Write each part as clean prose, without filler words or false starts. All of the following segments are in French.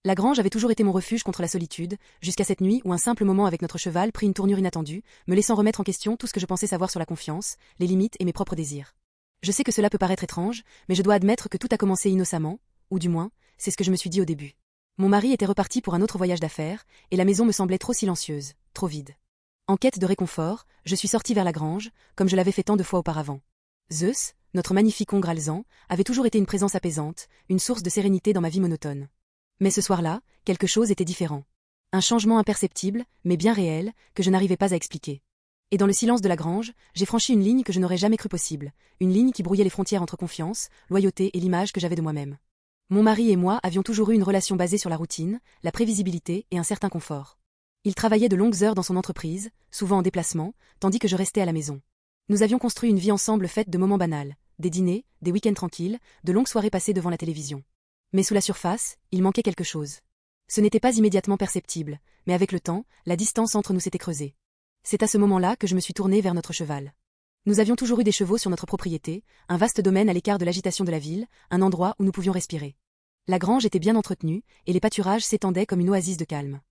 La grange avait toujours été mon refuge contre la solitude, jusqu'à cette nuit où un simple moment avec notre cheval prit une tournure inattendue, me laissant remettre en question tout ce que je pensais savoir sur la confiance, les limites et mes propres désirs. Je sais que cela peut paraître étrange, mais je dois admettre que tout a commencé innocemment, ou du moins, c'est ce que je me suis dit au début. Mon mari était reparti pour un autre voyage d'affaires, et la maison me semblait trop silencieuse, trop vide. En quête de réconfort, je suis sortie vers la grange, comme je l'avais fait tant de fois auparavant. Zeus, notre magnifique hongre alezan, avait toujours été une présence apaisante, une source de sérénité dans ma vie monotone. Mais ce soir-là, quelque chose était différent. Un changement imperceptible, mais bien réel, que je n'arrivais pas à expliquer. Et dans le silence de la grange, j'ai franchi une ligne que je n'aurais jamais cru possible, une ligne qui brouillait les frontières entre confiance, loyauté et l'image que j'avais de moi-même. Mon mari et moi avions toujours eu une relation basée sur la routine, la prévisibilité et un certain confort. Il travaillait de longues heures dans son entreprise, souvent en déplacement, tandis que je restais à la maison. Nous avions construit une vie ensemble faite de moments banals, des dîners, des week-ends tranquilles, de longues soirées passées devant la télévision. Mais sous la surface, il manquait quelque chose. Ce n'était pas immédiatement perceptible, mais avec le temps, la distance entre nous s'était creusée. C'est à ce moment-là que je me suis tournée vers notre cheval. Nous avions toujours eu des chevaux sur notre propriété, un vaste domaine à l'écart de l'agitation de la ville, un endroit où nous pouvions respirer. La grange était bien entretenue, et les pâturages s'étendaient comme une oasis de calme.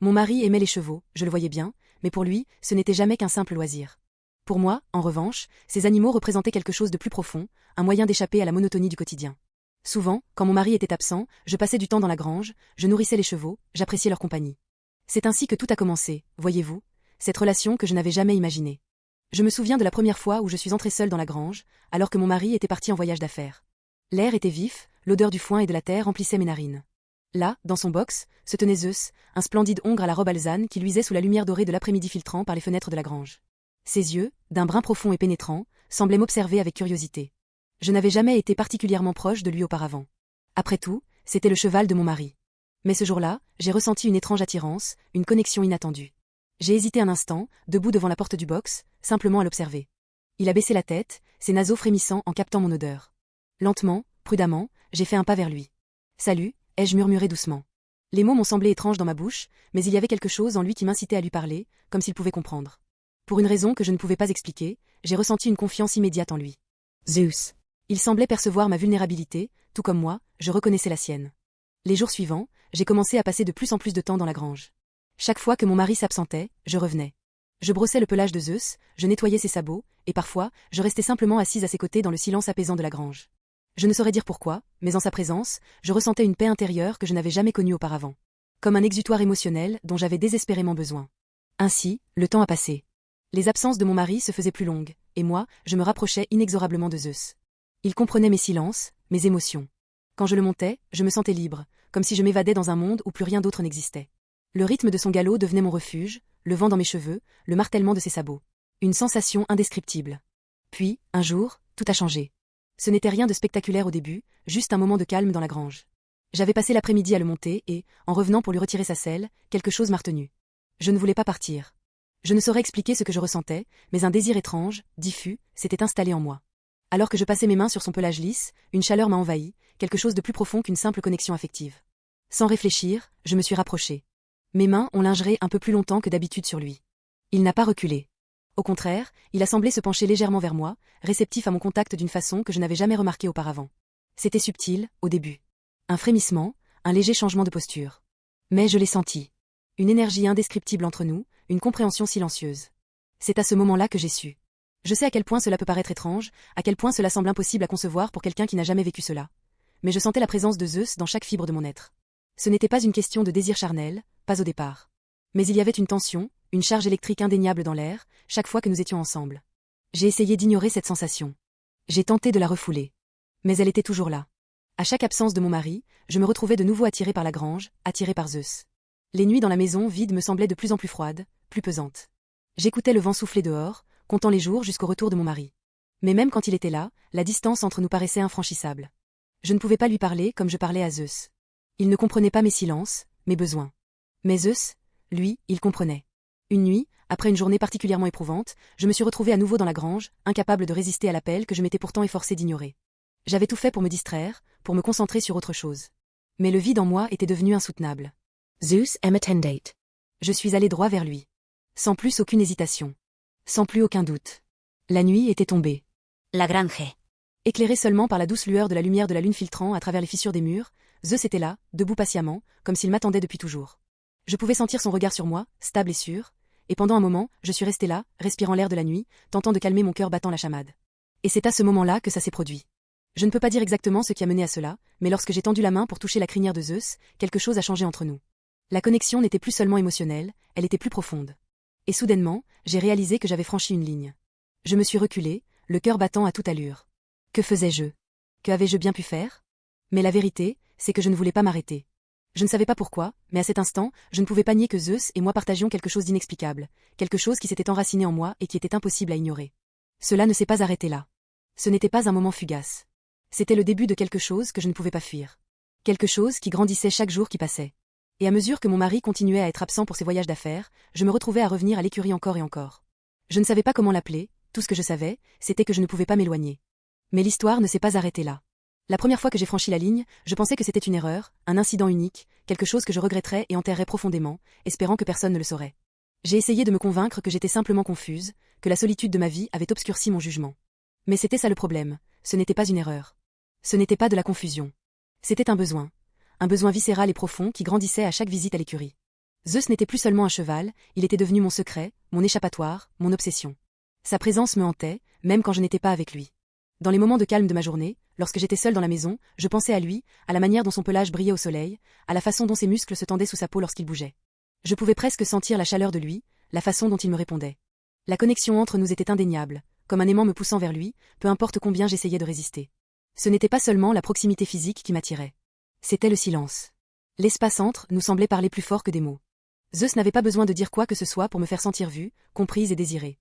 Mon mari aimait les chevaux, je le voyais bien, mais pour lui, ce n'était jamais qu'un simple loisir. Pour moi, en revanche, ces animaux représentaient quelque chose de plus profond, un moyen d'échapper à la monotonie du quotidien. Souvent, quand mon mari était absent, je passais du temps dans la grange, je nourrissais les chevaux, j'appréciais leur compagnie. C'est ainsi que tout a commencé, voyez-vous, cette relation que je n'avais jamais imaginée. Je me souviens de la première fois où je suis entrée seule dans la grange, alors que mon mari était parti en voyage d'affaires. L'air était vif, l'odeur du foin et de la terre remplissait mes narines. Là, dans son box, se tenait Zeus, un splendide hongre à la robe alezane qui luisait sous la lumière dorée de l'après-midi filtrant par les fenêtres de la grange. Ses yeux, d'un brun profond et pénétrant, semblaient m'observer avec curiosité. Je n'avais jamais été particulièrement proche de lui auparavant. Après tout, c'était le cheval de mon mari. Mais ce jour-là, j'ai ressenti une étrange attirance, une connexion inattendue. J'ai hésité un instant, debout devant la porte du box, simplement à l'observer. Il a baissé la tête, ses naseaux frémissant en captant mon odeur. Lentement, prudemment, j'ai fait un pas vers lui. « Salut », ai-je murmuré doucement. Les mots m'ont semblé étranges dans ma bouche, mais il y avait quelque chose en lui qui m'incitait à lui parler, comme s'il pouvait comprendre. Pour une raison que je ne pouvais pas expliquer, j'ai ressenti une confiance immédiate en lui. Zeus. Il semblait percevoir ma vulnérabilité, tout comme moi, je reconnaissais la sienne. Les jours suivants, j'ai commencé à passer de plus en plus de temps dans la grange. Chaque fois que mon mari s'absentait, je revenais. Je brossais le pelage de Zeus, je nettoyais ses sabots, et parfois, je restais simplement assise à ses côtés dans le silence apaisant de la grange. Je ne saurais dire pourquoi, mais en sa présence, je ressentais une paix intérieure que je n'avais jamais connue auparavant. Comme un exutoire émotionnel dont j'avais désespérément besoin. Ainsi, le temps a passé. Les absences de mon mari se faisaient plus longues, et moi, je me rapprochais inexorablement de Zeus. Il comprenait mes silences, mes émotions. Quand je le montais, je me sentais libre, comme si je m'évadais dans un monde où plus rien d'autre n'existait. Le rythme de son galop devenait mon refuge, le vent dans mes cheveux, le martèlement de ses sabots. Une sensation indescriptible. Puis, un jour, tout a changé. Ce n'était rien de spectaculaire au début, juste un moment de calme dans la grange. J'avais passé l'après-midi à le monter et, en revenant pour lui retirer sa selle, quelque chose m'a retenue. Je ne voulais pas partir. Je ne saurais expliquer ce que je ressentais, mais un désir étrange, diffus, s'était installé en moi. Alors que je passais mes mains sur son pelage lisse, une chaleur m'a envahi, quelque chose de plus profond qu'une simple connexion affective. Sans réfléchir, je me suis rapprochée. Mes mains ont lingeré un peu plus longtemps que d'habitude sur lui. Il n'a pas reculé. Au contraire, il a semblé se pencher légèrement vers moi, réceptif à mon contact d'une façon que je n'avais jamais remarquée auparavant. C'était subtil, au début. Un frémissement, un léger changement de posture. Mais je l'ai senti. Une énergie indescriptible entre nous, une compréhension silencieuse. C'est à ce moment-là que j'ai su. Je sais à quel point cela peut paraître étrange, à quel point cela semble impossible à concevoir pour quelqu'un qui n'a jamais vécu cela. Mais je sentais la présence de Zeus dans chaque fibre de mon être. Ce n'était pas une question de désir charnel, pas au départ. Mais il y avait une tension, une charge électrique indéniable dans l'air, chaque fois que nous étions ensemble. J'ai essayé d'ignorer cette sensation. J'ai tenté de la refouler. Mais elle était toujours là. À chaque absence de mon mari, je me retrouvais de nouveau attirée par la grange, attirée par Zeus. Les nuits dans la maison vide me semblaient de plus en plus froides, plus pesantes. J'écoutais le vent souffler dehors, comptant les jours jusqu'au retour de mon mari. Mais même quand il était là, la distance entre nous paraissait infranchissable. Je ne pouvais pas lui parler comme je parlais à Zeus. Il ne comprenait pas mes silences, mes besoins. Mais Zeus, lui, il comprenait. Une nuit, après une journée particulièrement éprouvante, je me suis retrouvée à nouveau dans la grange, incapable de résister à l'appel que je m'étais pourtant efforcée d'ignorer. J'avais tout fait pour me distraire, pour me concentrer sur autre chose. Mais le vide en moi était devenu insoutenable. Zeus attendait. Je suis allée droit vers lui. Sans plus aucune hésitation. Sans plus aucun doute. La nuit était tombée. La grange. Éclairée seulement par la douce lueur de la lumière de la lune filtrant à travers les fissures des murs, Zeus était là, debout patiemment, comme s'il m'attendait depuis toujours. Je pouvais sentir son regard sur moi, stable et sûr, et pendant un moment, je suis restée là, respirant l'air de la nuit, tentant de calmer mon cœur battant la chamade. Et c'est à ce moment-là que ça s'est produit. Je ne peux pas dire exactement ce qui a mené à cela, mais lorsque j'ai tendu la main pour toucher la crinière de Zeus, quelque chose a changé entre nous. La connexion n'était plus seulement émotionnelle, elle était plus profonde. Et soudainement, j'ai réalisé que j'avais franchi une ligne. Je me suis reculée, le cœur battant à toute allure. Que faisais-je? Que avais-je bien pu faire? Mais la vérité, c'est que je ne voulais pas m'arrêter. Je ne savais pas pourquoi, mais à cet instant, je ne pouvais pas nier que Zeus et moi partagions quelque chose d'inexplicable, quelque chose qui s'était enraciné en moi et qui était impossible à ignorer. Cela ne s'est pas arrêté là. Ce n'était pas un moment fugace. C'était le début de quelque chose que je ne pouvais pas fuir. Quelque chose qui grandissait chaque jour qui passait. Et à mesure que mon mari continuait à être absent pour ses voyages d'affaires, je me retrouvais à revenir à l'écurie encore et encore. Je ne savais pas comment l'appeler, tout ce que je savais, c'était que je ne pouvais pas m'éloigner. Mais l'histoire ne s'est pas arrêtée là. La première fois que j'ai franchi la ligne, je pensais que c'était une erreur, un incident unique, quelque chose que je regretterais et enterrerais profondément, espérant que personne ne le saurait. J'ai essayé de me convaincre que j'étais simplement confuse, que la solitude de ma vie avait obscurci mon jugement. Mais c'était ça le problème, ce n'était pas une erreur. Ce n'était pas de la confusion. C'était un besoin viscéral et profond qui grandissait à chaque visite à l'écurie. Zeus n'était plus seulement un cheval, il était devenu mon secret, mon échappatoire, mon obsession. Sa présence me hantait, même quand je n'étais pas avec lui. Dans les moments de calme de ma journée, lorsque j'étais seule dans la maison, je pensais à lui, à la manière dont son pelage brillait au soleil, à la façon dont ses muscles se tendaient sous sa peau lorsqu'il bougeait. Je pouvais presque sentir la chaleur de lui, la façon dont il me répondait. La connexion entre nous était indéniable, comme un aimant me poussant vers lui, peu importe combien j'essayais de résister. Ce n'était pas seulement la proximité physique qui m'attirait. C'était le silence. L'espace entre nous semblait parler plus fort que des mots. Zeus n'avait pas besoin de dire quoi que ce soit pour me faire sentir vue, comprise et désirée.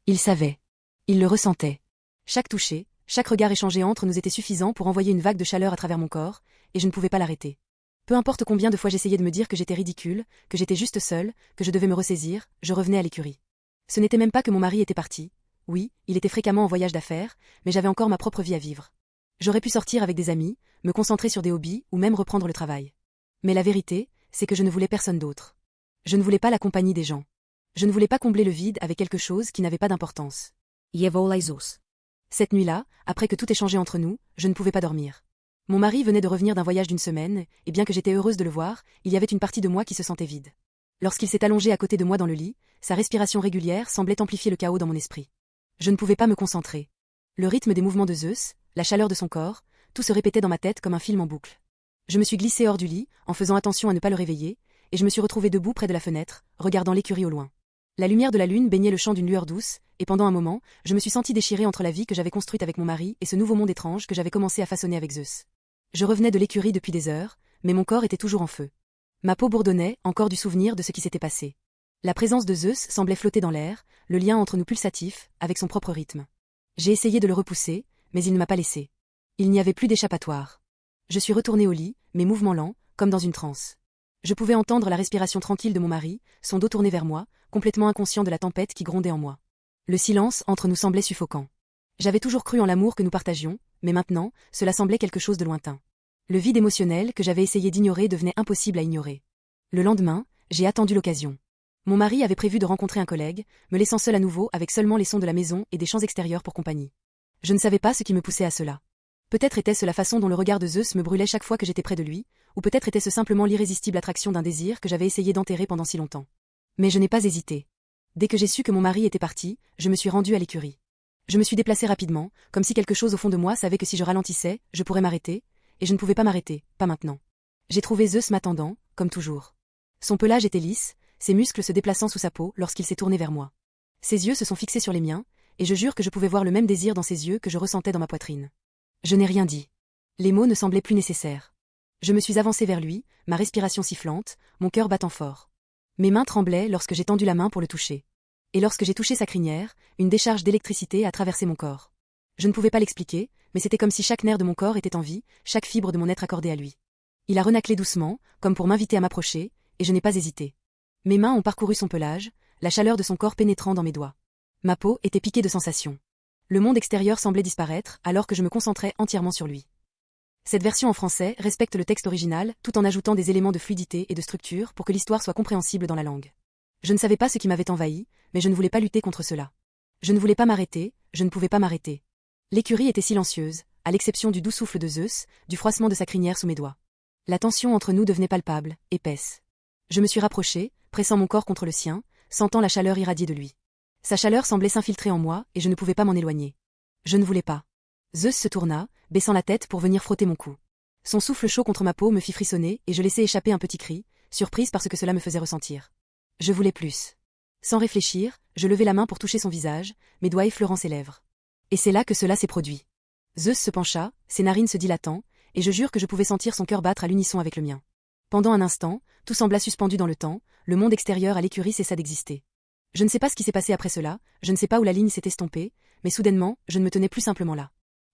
Il savait. Il le ressentait. Chaque toucher, chaque regard échangé entre nous était suffisant pour envoyer une vague de chaleur à travers mon corps, et je ne pouvais pas l'arrêter. Peu importe combien de fois j'essayais de me dire que j'étais ridicule, que j'étais juste seule, que je devais me ressaisir, je revenais à l'écurie. Ce n'était même pas que mon mari était parti. Oui, il était fréquemment en voyage d'affaires, mais j'avais encore ma propre vie à vivre. J'aurais pu sortir avec des amis, me concentrer sur des hobbies ou même reprendre le travail. Mais la vérité, c'est que je ne voulais personne d'autre. Je ne voulais pas la compagnie des gens. Je ne voulais pas combler le vide avec quelque chose qui n'avait pas d'importance. Zeus. Cette nuit-là, après que tout ait changé entre nous, je ne pouvais pas dormir. Mon mari venait de revenir d'un voyage d'1 semaine, et bien que j'étais heureuse de le voir, il y avait une partie de moi qui se sentait vide. Lorsqu'il s'est allongé à côté de moi dans le lit, sa respiration régulière semblait amplifier le chaos dans mon esprit. Je ne pouvais pas me concentrer. Le rythme des mouvements de Zeus, la chaleur de son corps, tout se répétait dans ma tête comme un film en boucle. Je me suis glissée hors du lit, en faisant attention à ne pas le réveiller, et je me suis retrouvée debout près de la fenêtre, regardant l'écurie au loin. La lumière de la lune baignait le champ d'une lueur douce, et pendant un moment, je me suis sentie déchirée entre la vie que j'avais construite avec mon mari et ce nouveau monde étrange que j'avais commencé à façonner avec Zeus. Je revenais de l'écurie depuis des heures, mais mon corps était toujours en feu. Ma peau bourdonnait, encore du souvenir de ce qui s'était passé. La présence de Zeus semblait flotter dans l'air, le lien entre nous pulsatif, avec son propre rythme. J'ai essayé de le repousser, mais il ne m'a pas laissé. Il n'y avait plus d'échappatoire. Je suis retournée au lit, mes mouvements lents, comme dans une transe. Je pouvais entendre la respiration tranquille de mon mari, son dos tourné vers moi, complètement inconscient de la tempête qui grondait en moi. Le silence entre nous semblait suffocant. J'avais toujours cru en l'amour que nous partagions, mais maintenant, cela semblait quelque chose de lointain. Le vide émotionnel que j'avais essayé d'ignorer devenait impossible à ignorer. Le lendemain, j'ai attendu l'occasion. Mon mari avait prévu de rencontrer un collègue, me laissant seule à nouveau avec seulement les sons de la maison et des champs extérieurs pour compagnie. Je ne savais pas ce qui me poussait à cela. Peut-être était-ce la façon dont le regard de Zeus me brûlait chaque fois que j'étais près de lui, ou peut-être était-ce simplement l'irrésistible attraction d'un désir que j'avais essayé d'enterrer pendant si longtemps. Mais je n'ai pas hésité. Dès que j'ai su que mon mari était parti, je me suis rendue à l'écurie. Je me suis déplacée rapidement, comme si quelque chose au fond de moi savait que si je ralentissais, je pourrais m'arrêter, et je ne pouvais pas m'arrêter, pas maintenant. J'ai trouvé Zeus m'attendant, comme toujours. Son pelage était lisse, ses muscles se déplaçant sous sa peau lorsqu'il s'est tourné vers moi. Ses yeux se sont fixés sur les miens, et je jure que je pouvais voir le même désir dans ses yeux que je ressentais dans ma poitrine. Je n'ai rien dit. Les mots ne semblaient plus nécessaires. Je me suis avancée vers lui, ma respiration sifflante, mon cœur battant fort. Mes mains tremblaient lorsque j'ai tendu la main pour le toucher. Et lorsque j'ai touché sa crinière, une décharge d'électricité a traversé mon corps. Je ne pouvais pas l'expliquer, mais c'était comme si chaque nerf de mon corps était en vie, chaque fibre de mon être accordée à lui. Il a renâclé doucement, comme pour m'inviter à m'approcher, et je n'ai pas hésité. Mes mains ont parcouru son pelage, la chaleur de son corps pénétrant dans mes doigts. Ma peau était piquée de sensations. Le monde extérieur semblait disparaître, alors que je me concentrais entièrement sur lui. Cette version en français respecte le texte original, tout en ajoutant des éléments de fluidité et de structure pour que l'histoire soit compréhensible dans la langue. Je ne savais pas ce qui m'avait envahi, mais je ne voulais pas lutter contre cela. Je ne voulais pas m'arrêter, je ne pouvais pas m'arrêter. L'écurie était silencieuse, à l'exception du doux souffle de Zeus, du froissement de sa crinière sous mes doigts. La tension entre nous devenait palpable, épaisse. Je me suis rapprochée, pressant mon corps contre le sien, sentant la chaleur irradier de lui. Sa chaleur semblait s'infiltrer en moi et je ne pouvais pas m'en éloigner. Je ne voulais pas. Zeus se tourna, baissant la tête pour venir frotter mon cou. Son souffle chaud contre ma peau me fit frissonner et je laissai échapper un petit cri, surprise par ce que cela me faisait ressentir. Je voulais plus. Sans réfléchir, je levai la main pour toucher son visage, mes doigts effleurant ses lèvres. Et c'est là que cela s'est produit. Zeus se pencha, ses narines se dilatant, et je jure que je pouvais sentir son cœur battre à l'unisson avec le mien. Pendant un instant, tout sembla suspendu dans le temps, le monde extérieur à l'écurie cessa d'exister. Je ne sais pas ce qui s'est passé après cela, je ne sais pas où la ligne s'est estompée, mais soudainement, je ne me tenais plus simplement là.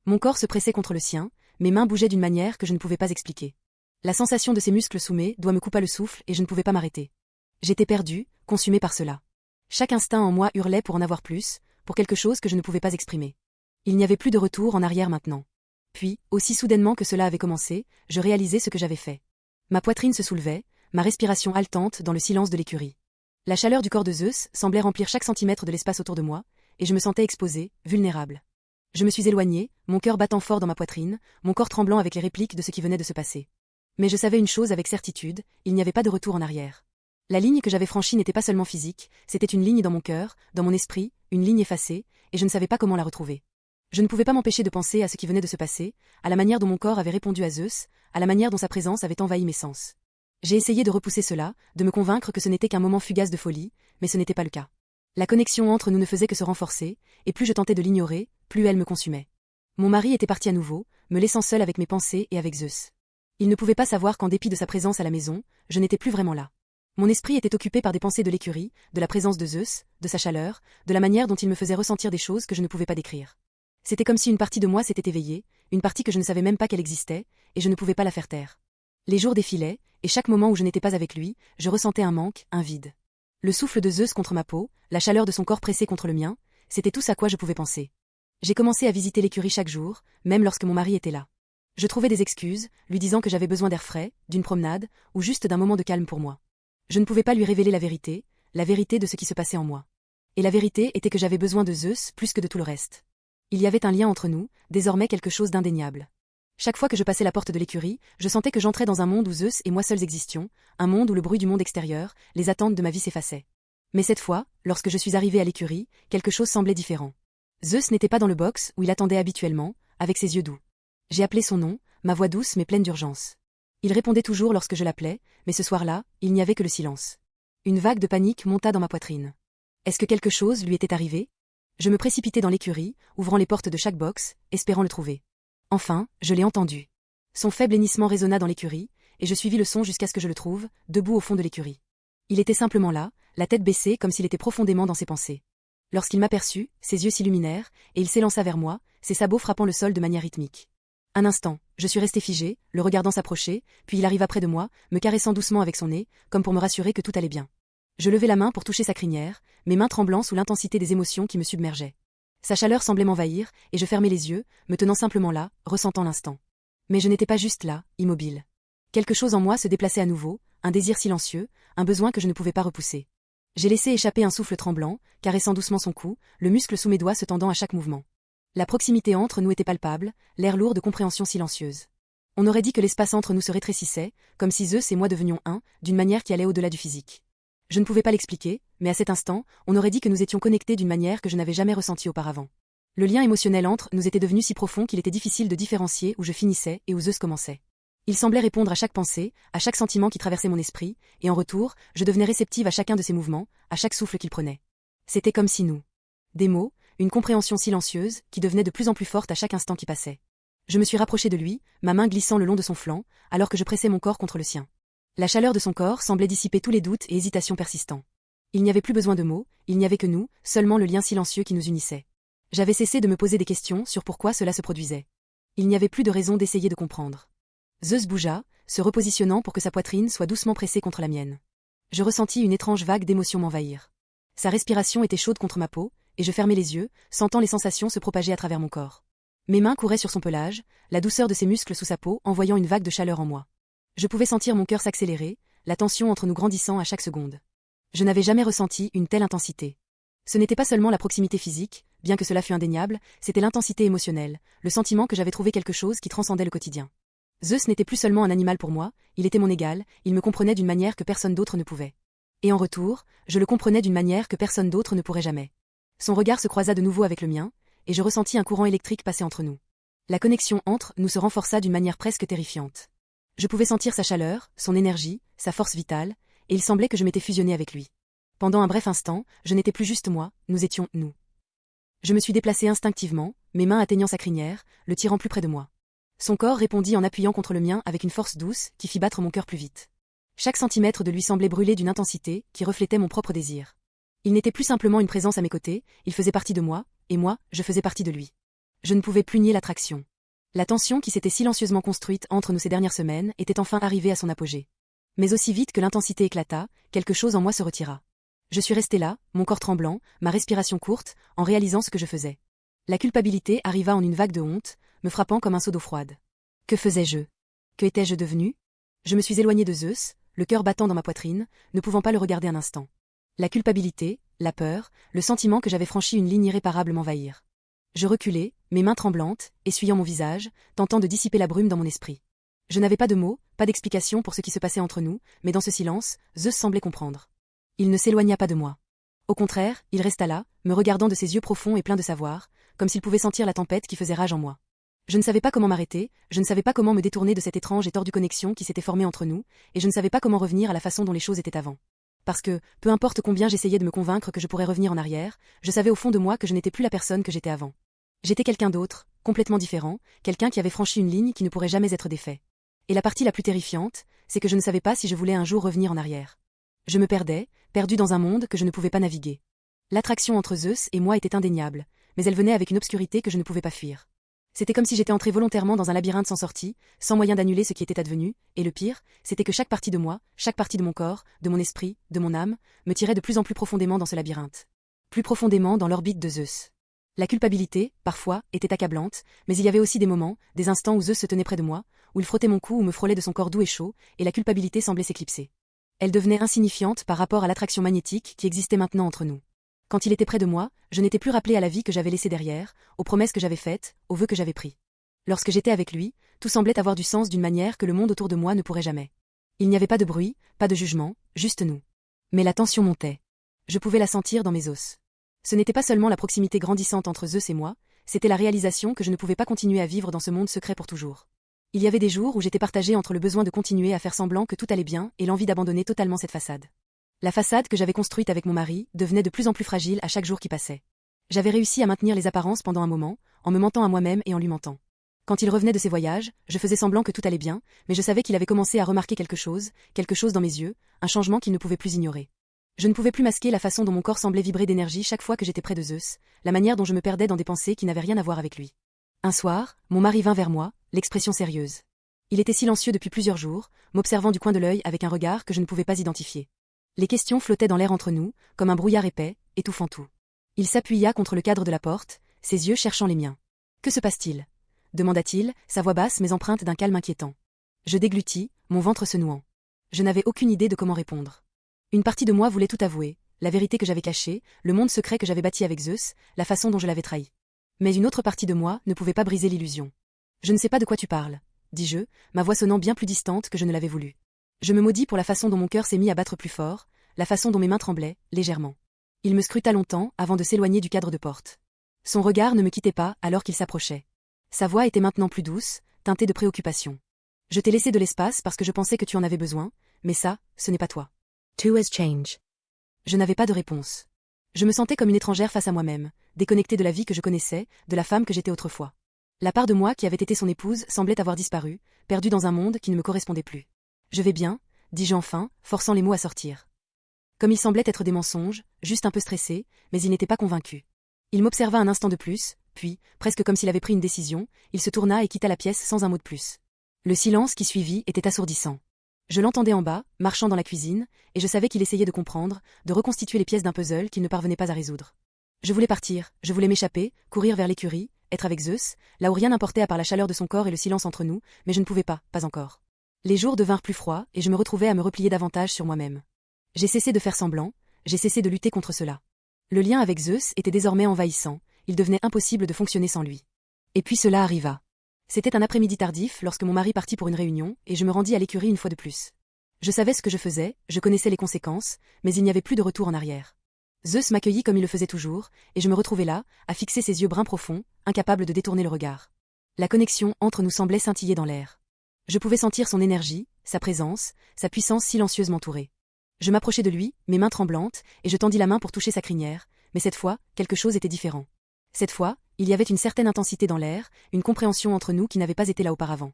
Mon corps se pressait contre le sien, mes mains bougeaient d'une manière que je ne pouvais pas expliquer. La sensation de ses muscles sous mes doigts me coupa le souffle et je ne pouvais pas m'arrêter. J'étais perdue, consumée par cela. Chaque instinct en moi hurlait pour en avoir plus, pour quelque chose que je ne pouvais pas exprimer. Il n'y avait plus de retour en arrière maintenant. Puis, aussi soudainement que cela avait commencé, je réalisais ce que j'avais fait. Ma poitrine se soulevait, ma respiration haletante dans le silence de l'écurie. La chaleur du corps de Zeus semblait remplir chaque centimètre de l'espace autour de moi, et je me sentais exposée, vulnérable. Je me suis éloignée, mon cœur battant fort dans ma poitrine, mon corps tremblant avec les répliques de ce qui venait de se passer. Mais je savais une chose avec certitude, il n'y avait pas de retour en arrière. La ligne que j'avais franchie n'était pas seulement physique, c'était une ligne dans mon cœur, dans mon esprit, une ligne effacée, et je ne savais pas comment la retrouver. Je ne pouvais pas m'empêcher de penser à ce qui venait de se passer, à la manière dont mon corps avait répondu à Zeus, à la manière dont sa présence avait envahi mes sens. J'ai essayé de repousser cela, de me convaincre que ce n'était qu'un moment fugace de folie, mais ce n'était pas le cas. La connexion entre nous ne faisait que se renforcer, et plus je tentais de l'ignorer, plus elle me consumait. Mon mari était parti à nouveau, me laissant seule avec mes pensées et avec Zeus. Il ne pouvait pas savoir qu'en dépit de sa présence à la maison, je n'étais plus vraiment là. Mon esprit était occupé par des pensées de l'écurie, de la présence de Zeus, de sa chaleur, de la manière dont il me faisait ressentir des choses que je ne pouvais pas décrire. C'était comme si une partie de moi s'était éveillée, une partie que je ne savais même pas qu'elle existait, et je ne pouvais pas la faire taire. Les jours défilaient, et chaque moment où je n'étais pas avec lui, je ressentais un manque, un vide. Le souffle de Zeus contre ma peau, la chaleur de son corps pressé contre le mien, c'était tout à quoi je pouvais penser. J'ai commencé à visiter l'écurie chaque jour, même lorsque mon mari était là. Je trouvais des excuses, lui disant que j'avais besoin d'air frais, d'une promenade, ou juste d'un moment de calme pour moi. Je ne pouvais pas lui révéler la vérité de ce qui se passait en moi. Et la vérité était que j'avais besoin de Zeus plus que de tout le reste. Il y avait un lien entre nous, désormais quelque chose d'indéniable. Chaque fois que je passais la porte de l'écurie, je sentais que j'entrais dans un monde où Zeus et moi seuls existions, un monde où le bruit du monde extérieur, les attentes de ma vie s'effaçaient. Mais cette fois, lorsque je suis arrivée à l'écurie, quelque chose semblait différent. Zeus n'était pas dans le box où il attendait habituellement, avec ses yeux doux. J'ai appelé son nom, ma voix douce mais pleine d'urgence. Il répondait toujours lorsque je l'appelais, mais ce soir-là, il n'y avait que le silence. Une vague de panique monta dans ma poitrine. Est-ce que quelque chose lui était arrivé? Je me précipitai dans l'écurie, ouvrant les portes de chaque box, espérant le trouver. Enfin, je l'ai entendu. Son faible hennissement résonna dans l'écurie, et je suivis le son jusqu'à ce que je le trouve, debout au fond de l'écurie. Il était simplement là, la tête baissée comme s'il était profondément dans ses pensées. Lorsqu'il m'aperçut, ses yeux s'illuminèrent, et il s'élança vers moi, ses sabots frappant le sol de manière rythmique. Un instant, je suis restée figée, le regardant s'approcher, puis il arriva près de moi, me caressant doucement avec son nez, comme pour me rassurer que tout allait bien. Je levai la main pour toucher sa crinière, mes mains tremblant sous l'intensité des émotions qui me submergeaient. Sa chaleur semblait m'envahir, et je fermai les yeux, me tenant simplement là, ressentant l'instant. Mais je n'étais pas juste là, immobile. Quelque chose en moi se déplaçait à nouveau, un désir silencieux, un besoin que je ne pouvais pas repousser. J'ai laissé échapper un souffle tremblant, caressant doucement son cou, le muscle sous mes doigts se tendant à chaque mouvement. La proximité entre nous était palpable, l'air lourd de compréhension silencieuse. On aurait dit que l'espace entre nous se rétrécissait, comme si Zeus et moi devenions un, d'une manière qui allait au-delà du physique. Je ne pouvais pas l'expliquer, mais à cet instant, on aurait dit que nous étions connectés d'une manière que je n'avais jamais ressentie auparavant. Le lien émotionnel entre nous était devenu si profond qu'il était difficile de différencier où je finissais et où Zeus commençait. Il semblait répondre à chaque pensée, à chaque sentiment qui traversait mon esprit, et en retour, je devenais réceptive à chacun de ses mouvements, à chaque souffle qu'il prenait. C'était comme si nous. Des mots, une compréhension silencieuse, qui devenait de plus en plus forte à chaque instant qui passait. Je me suis rapprochée de lui, ma main glissant le long de son flanc, alors que je pressais mon corps contre le sien. La chaleur de son corps semblait dissiper tous les doutes et hésitations persistants. Il n'y avait plus besoin de mots, il n'y avait que nous, seulement le lien silencieux qui nous unissait. J'avais cessé de me poser des questions sur pourquoi cela se produisait. Il n'y avait plus de raison d'essayer de comprendre. Zeus bougea, se repositionnant pour que sa poitrine soit doucement pressée contre la mienne. Je ressentis une étrange vague d'émotions m'envahir. Sa respiration était chaude contre ma peau, et je fermais les yeux, sentant les sensations se propager à travers mon corps. Mes mains couraient sur son pelage, la douceur de ses muscles sous sa peau envoyant une vague de chaleur en moi. Je pouvais sentir mon cœur s'accélérer, la tension entre nous grandissant à chaque seconde. Je n'avais jamais ressenti une telle intensité. Ce n'était pas seulement la proximité physique, bien que cela fût indéniable, c'était l'intensité émotionnelle, le sentiment que j'avais trouvé quelque chose qui transcendait le quotidien. Zeus n'était plus seulement un animal pour moi, il était mon égal, il me comprenait d'une manière que personne d'autre ne pouvait. Et en retour, je le comprenais d'une manière que personne d'autre ne pourrait jamais. Son regard se croisa de nouveau avec le mien, et je ressentis un courant électrique passer entre nous. La connexion entre nous se renforça d'une manière presque terrifiante. Je pouvais sentir sa chaleur, son énergie, sa force vitale, et il semblait que je m'étais fusionné avec lui. Pendant un bref instant, je n'étais plus juste moi, nous étions nous. Je me suis déplacé instinctivement, mes mains atteignant sa crinière, le tirant plus près de moi. Son corps répondit en appuyant contre le mien avec une force douce qui fit battre mon cœur plus vite. Chaque centimètre de lui semblait brûler d'une intensité qui reflétait mon propre désir. Il n'était plus simplement une présence à mes côtés, il faisait partie de moi, et moi, je faisais partie de lui. Je ne pouvais plus nier l'attraction. La tension qui s'était silencieusement construite entre nous ces dernières semaines était enfin arrivée à son apogée. Mais aussi vite que l'intensité éclata, quelque chose en moi se retira. Je suis resté là, mon corps tremblant, ma respiration courte, en réalisant ce que je faisais. La culpabilité arriva en une vague de honte, me frappant comme un seau d'eau froide. Que faisais-je? Que étais-je devenu? Je me suis éloigné de Zeus, le cœur battant dans ma poitrine, ne pouvant pas le regarder un instant. La culpabilité, la peur, le sentiment que j'avais franchi une ligne irréparable m'envahirent. Je reculai, mes mains tremblantes, essuyant mon visage, tentant de dissiper la brume dans mon esprit. Je n'avais pas de mots, pas d'explication pour ce qui se passait entre nous, mais dans ce silence, Zeus semblait comprendre. Il ne s'éloigna pas de moi. Au contraire, il resta là, me regardant de ses yeux profonds et pleins de savoir, comme s'il pouvait sentir la tempête qui faisait rage en moi. Je ne savais pas comment m'arrêter, je ne savais pas comment me détourner de cette étrange et tordue connexion qui s'était formée entre nous, et je ne savais pas comment revenir à la façon dont les choses étaient avant. Parce que, peu importe combien j'essayais de me convaincre que je pourrais revenir en arrière, je savais au fond de moi que je n'étais plus la personne que j'étais avant. J'étais quelqu'un d'autre, complètement différent, quelqu'un qui avait franchi une ligne qui ne pourrait jamais être défait. Et la partie la plus terrifiante, c'est que je ne savais pas si je voulais un jour revenir en arrière. Je me perdais, perdu dans un monde que je ne pouvais pas naviguer. L'attraction entre Zeus et moi était indéniable, mais elle venait avec une obscurité que je ne pouvais pas fuir. C'était comme si j'étais entré volontairement dans un labyrinthe sans sortie, sans moyen d'annuler ce qui était advenu, et le pire, c'était que chaque partie de moi, chaque partie de mon corps, de mon esprit, de mon âme, me tirait de plus en plus profondément dans ce labyrinthe. Plus profondément dans l'orbite de Zeus. La culpabilité, parfois, était accablante, mais il y avait aussi des moments, des instants où Zeus se tenait près de moi, où il frottait mon cou ou me frôlait de son corps doux et chaud, et la culpabilité semblait s'éclipser. Elle devenait insignifiante par rapport à l'attraction magnétique qui existait maintenant entre nous. Quand il était près de moi, je n'étais plus rappelé à la vie que j'avais laissée derrière, aux promesses que j'avais faites, aux vœux que j'avais pris. Lorsque j'étais avec lui, tout semblait avoir du sens d'une manière que le monde autour de moi ne pourrait jamais. Il n'y avait pas de bruit, pas de jugement, juste nous. Mais la tension montait. Je pouvais la sentir dans mes os. Ce n'était pas seulement la proximité grandissante entre Zeus et moi, c'était la réalisation que je ne pouvais pas continuer à vivre dans ce monde secret pour toujours. Il y avait des jours où j'étais partagée entre le besoin de continuer à faire semblant que tout allait bien et l'envie d'abandonner totalement cette façade. La façade que j'avais construite avec mon mari devenait de plus en plus fragile à chaque jour qui passait. J'avais réussi à maintenir les apparences pendant un moment, en me mentant à moi-même et en lui mentant. Quand il revenait de ses voyages, je faisais semblant que tout allait bien, mais je savais qu'il avait commencé à remarquer quelque chose dans mes yeux, un changement qu'il ne pouvait plus ignorer. Je ne pouvais plus masquer la façon dont mon corps semblait vibrer d'énergie chaque fois que j'étais près de Zeus, la manière dont je me perdais dans des pensées qui n'avaient rien à voir avec lui. Un soir, mon mari vint vers moi, l'expression sérieuse. Il était silencieux depuis plusieurs jours, m'observant du coin de l'œil avec un regard que je ne pouvais pas identifier. Les questions flottaient dans l'air entre nous, comme un brouillard épais, étouffant tout. Il s'appuya contre le cadre de la porte, ses yeux cherchant les miens. « Que se passe-t-il » demanda-t-il, sa voix basse mais empreinte d'un calme inquiétant. Je déglutis, mon ventre se nouant. Je n'avais aucune idée de comment répondre. Une partie de moi voulait tout avouer, la vérité que j'avais cachée, le monde secret que j'avais bâti avec Zeus, la façon dont je l'avais trahi. Mais une autre partie de moi ne pouvait pas briser l'illusion. « Je ne sais pas de quoi tu parles » dis-je, ma voix sonnant bien plus distante que je ne l'avais voulu. Je me maudis pour la façon dont mon cœur s'est mis à battre plus fort, la façon dont mes mains tremblaient, légèrement. Il me scruta longtemps avant de s'éloigner du cadre de porte. Son regard ne me quittait pas alors qu'il s'approchait. Sa voix était maintenant plus douce, teintée de préoccupation. Je t'ai laissé de l'espace parce que je pensais que tu en avais besoin, mais ça, ce n'est pas toi. Too has changed. Je n'avais pas de réponse. Je me sentais comme une étrangère face à moi-même, déconnectée de la vie que je connaissais, de la femme que j'étais autrefois. La part de moi qui avait été son épouse semblait avoir disparu, perdue dans un monde qui ne me correspondait plus. Je vais bien, dis-je enfin, forçant les mots à sortir. Comme il semblait être des mensonges, juste un peu stressé, mais il n'était pas convaincu. Il m'observa un instant de plus, puis, presque comme s'il avait pris une décision, il se tourna et quitta la pièce sans un mot de plus. Le silence qui suivit était assourdissant. Je l'entendais en bas, marchant dans la cuisine, et je savais qu'il essayait de comprendre, de reconstituer les pièces d'un puzzle qu'il ne parvenait pas à résoudre. Je voulais partir, je voulais m'échapper, courir vers l'écurie, être avec Zeus, là où rien n'importait à part la chaleur de son corps et le silence entre nous, mais je ne pouvais pas encore. Les jours devinrent plus froids et je me retrouvais à me replier davantage sur moi-même. J'ai cessé de faire semblant, j'ai cessé de lutter contre cela. Le lien avec Zeus était désormais envahissant, il devenait impossible de fonctionner sans lui. Et puis cela arriva. C'était un après-midi tardif lorsque mon mari partit pour une réunion, et je me rendis à l'écurie une fois de plus. Je savais ce que je faisais, je connaissais les conséquences, mais il n'y avait plus de retour en arrière. Zeus m'accueillit comme il le faisait toujours, et je me retrouvais là, à fixer ses yeux bruns profonds, incapable de détourner le regard. La connexion entre nous semblait scintiller dans l'air. Je pouvais sentir son énergie, sa présence, sa puissance silencieuse m'entourer. Je m'approchai de lui, mes mains tremblantes, et je tendis la main pour toucher sa crinière, mais cette fois, quelque chose était différent. Cette fois, il y avait une certaine intensité dans l'air, une compréhension entre nous qui n'avait pas été là auparavant.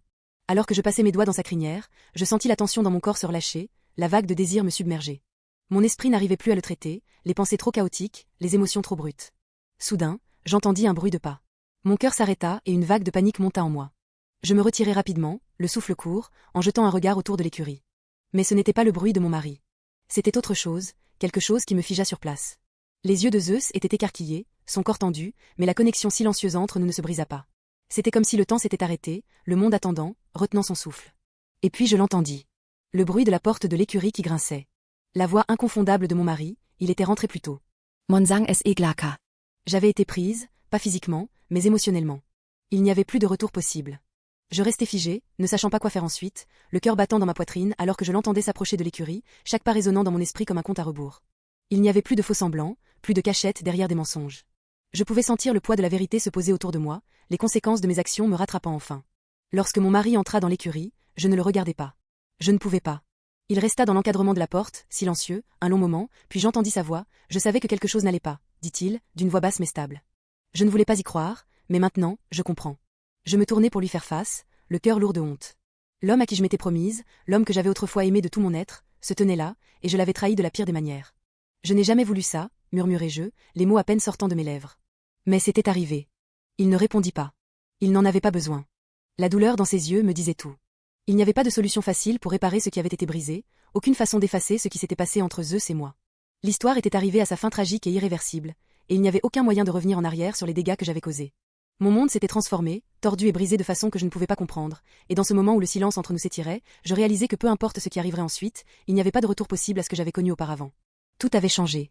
Alors que je passais mes doigts dans sa crinière, je sentis la tension dans mon corps se relâcher, la vague de désir me submerger. Mon esprit n'arrivait plus à le traiter, les pensées trop chaotiques, les émotions trop brutes. Soudain, j'entendis un bruit de pas. Mon cœur s'arrêta et une vague de panique monta en moi. Je me retirai rapidement, le souffle court, en jetant un regard autour de l'écurie. Mais ce n'était pas le bruit de mon mari. C'était autre chose, quelque chose qui me figea sur place. Les yeux de Zeus étaient écarquillés, son corps tendu, mais la connexion silencieuse entre nous ne se brisa pas. C'était comme si le temps s'était arrêté, le monde attendant, retenant son souffle. Et puis je l'entendis. Le bruit de la porte de l'écurie qui grinçait. La voix inconfondable de mon mari, il était rentré plus tôt. Monsang es eglaka. J'avais été prise, pas physiquement, mais émotionnellement. Il n'y avait plus de retour possible. Je restais figée, ne sachant pas quoi faire ensuite, le cœur battant dans ma poitrine alors que je l'entendais s'approcher de l'écurie, chaque pas résonnant dans mon esprit comme un compte à rebours. Il n'y avait plus de faux-semblants, plus de cachettes derrière des mensonges. Je pouvais sentir le poids de la vérité se poser autour de moi, les conséquences de mes actions me rattrapant enfin. Lorsque mon mari entra dans l'écurie, je ne le regardai pas. Je ne pouvais pas. Il resta dans l'encadrement de la porte, silencieux, un long moment, puis j'entendis sa voix, je savais que quelque chose n'allait pas, dit-il, d'une voix basse mais stable. Je ne voulais pas y croire, mais maintenant, je comprends. Je me tournai pour lui faire face, le cœur lourd de honte. L'homme à qui je m'étais promise, l'homme que j'avais autrefois aimé de tout mon être, se tenait là, et je l'avais trahi de la pire des manières. Je n'ai jamais voulu ça, murmurai-je, les mots à peine sortant de mes lèvres. Mais c'était arrivé. Il ne répondit pas. Il n'en avait pas besoin. La douleur dans ses yeux me disait tout. Il n'y avait pas de solution facile pour réparer ce qui avait été brisé, aucune façon d'effacer ce qui s'était passé entre Zeus et moi. L'histoire était arrivée à sa fin tragique et irréversible, et il n'y avait aucun moyen de revenir en arrière sur les dégâts que j'avais causés. Mon monde s'était transformé, tordu et brisé de façon que je ne pouvais pas comprendre, et dans ce moment où le silence entre nous s'étirait, je réalisais que peu importe ce qui arriverait ensuite, il n'y avait pas de retour possible à ce que j'avais connu auparavant. Tout avait changé.